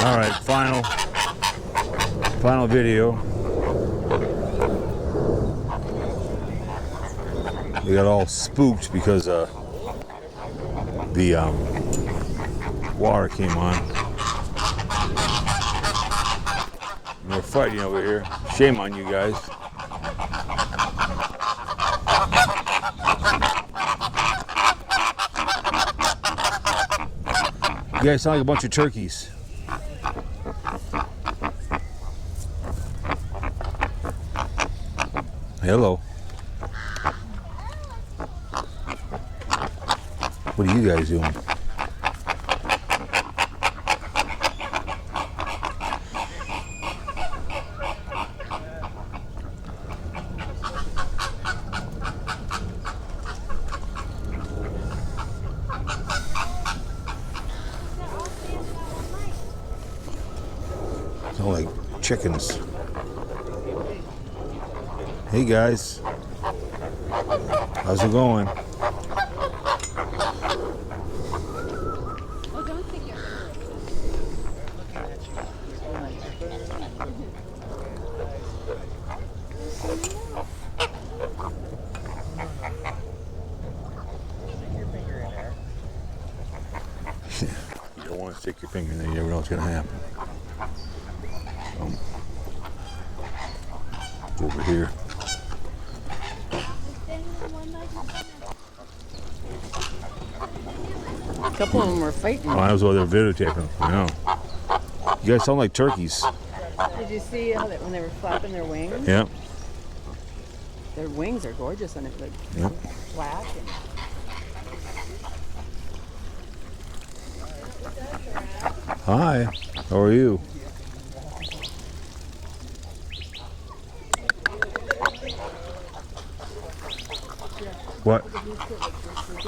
All right, final video. We got all spooked because the water came on. And we're fighting over here. Shame on you guys. You guys sound like a bunch of turkeys. Hello. What are you guys doing? Sound like chickens. Hey guys, how's it going? Oh, don't think you're You don't want to stick your finger in there, you never know what's going to happen. Over here. A couple of them were fighting. Oh, I was over there videotaping. I know. You guys sound like turkeys. Did you see how that when they were flapping their wings? Yep. Their wings are gorgeous and it's like Yep. black. Hi. How are you? What?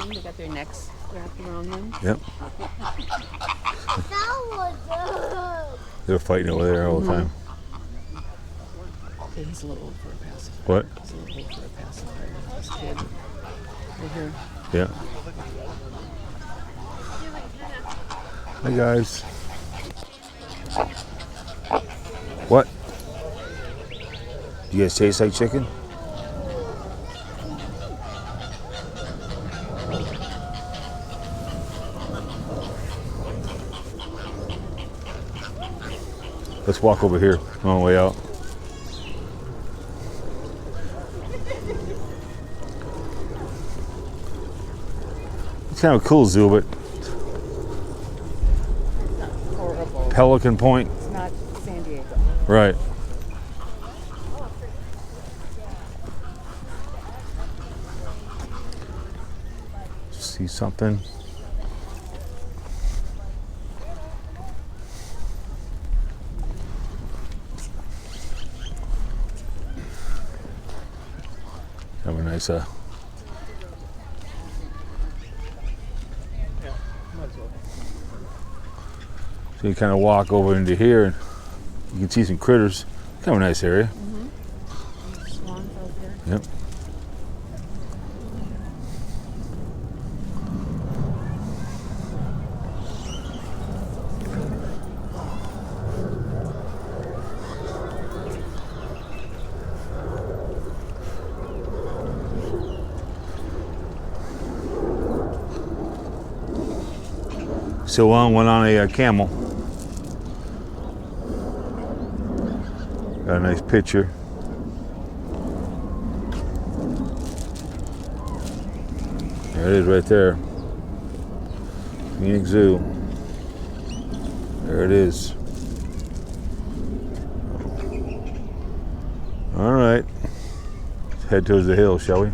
They got their necks wrapped around them. Yep. They're fighting over there all the time. Okay, he's a little old for a pacifier. What? He's a little old for a pacifier. This kid. Right here. Yeah. Hi guys. What? You guys taste like chicken? Let's walk over here on the way out. It's kind of a cool zoo, but Horrible. Pelican Point. It's not San Diego. Right. See something? Have a nice so you kind of walk over into here and you can see some critters. Kind of a nice area. Swans out there. Yep. So went on a camel. Got a nice picture. There it is right there. Phoenix Zoo. There it is. All right. Let's head towards the hill, shall we?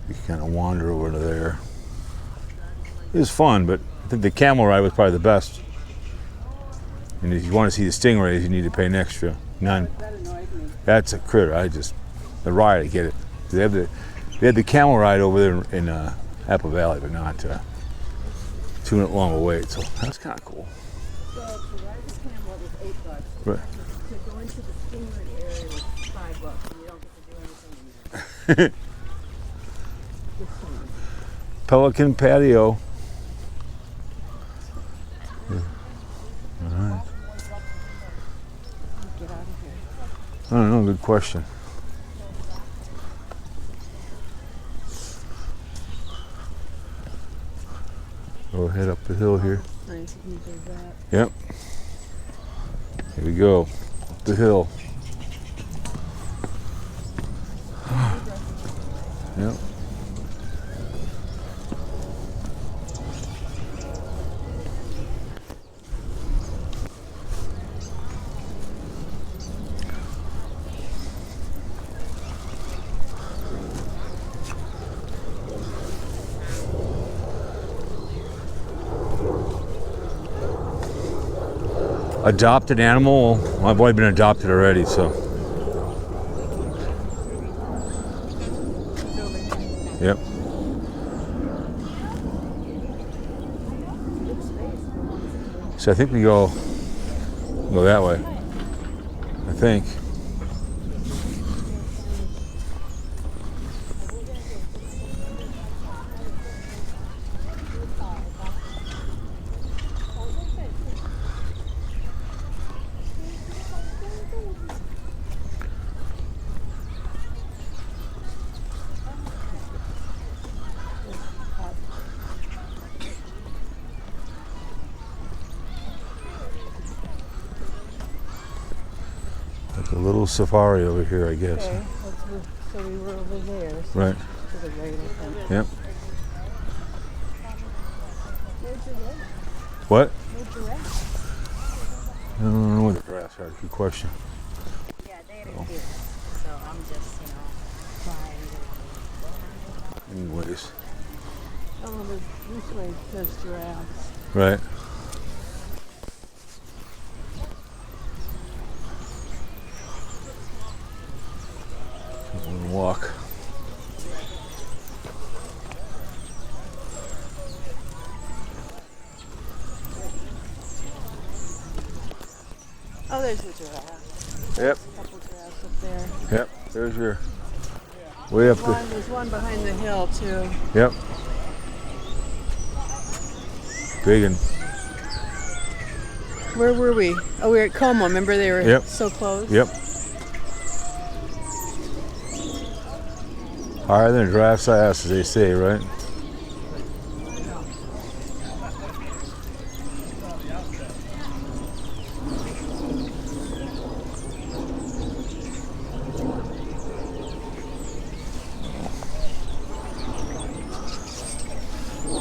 You kind of wander over to there. It was fun, but I think the camel ride was probably the best. And if you want to see the stingrays, you need to pay an extra. None. That annoyed me. That's a critter. The ride, I get it. They have We had the camel ride over there in Apple Valley, but not too long a wait. So that's kind of cool. So to ride the camel it was $8. Right. To go into the stingray area was $5, and you don't get to do anything in there. Just saying. Pelican patio. Yeah. All right. Get out of here. I don't know. Good question. We'll head up the hill here. Nice, you can do that. Yep. Here we go. Up the hill. Yep. Adopted animal. Well, I've already been adopted already, so. Yep. So I think we go that way. I think. Like a little safari over here, I guess. Okay, so we were over there. So Right. to the right, I think. Yep. Where's the giraffe? What? Where's the giraffe? I don't know what the giraffes are. Good question. Yeah, they're here. So I'm just, trying. Anyways. Oh, this way says giraffes. Right. Walk. Oh, there's the giraffe. Yep. A couple giraffes up there. Yep. There's your way up there. There's one behind the hill too. Yep. Big and Where were we? Oh, we were at Como. Remember they were Yep. so close? yep. Higher than a giraffe's ass, as they say, right?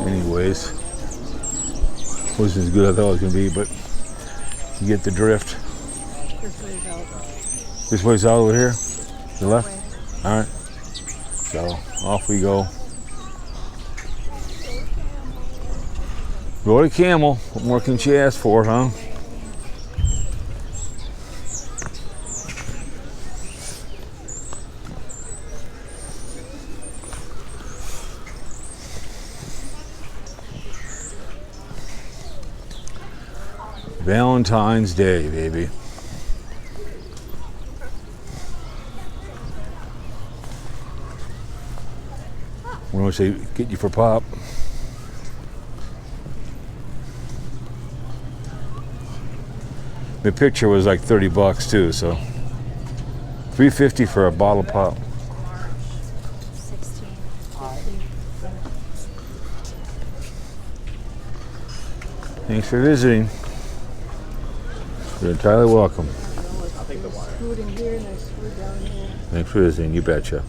Anyways, wasn't as good as I thought it was gonna be, but you get the drift. This way's out. This way's out over here, to the left. All right. So off we go. Go to Camel. What more can she ask for, huh? Valentine's Day, baby. What do I say? Get you for pop. The picture was like $30 too, so $3.50 for a bottle of pop. 16. Thanks for visiting. You're entirely welcome. There's food in here and there's food down here. Thanks for visiting. You betcha.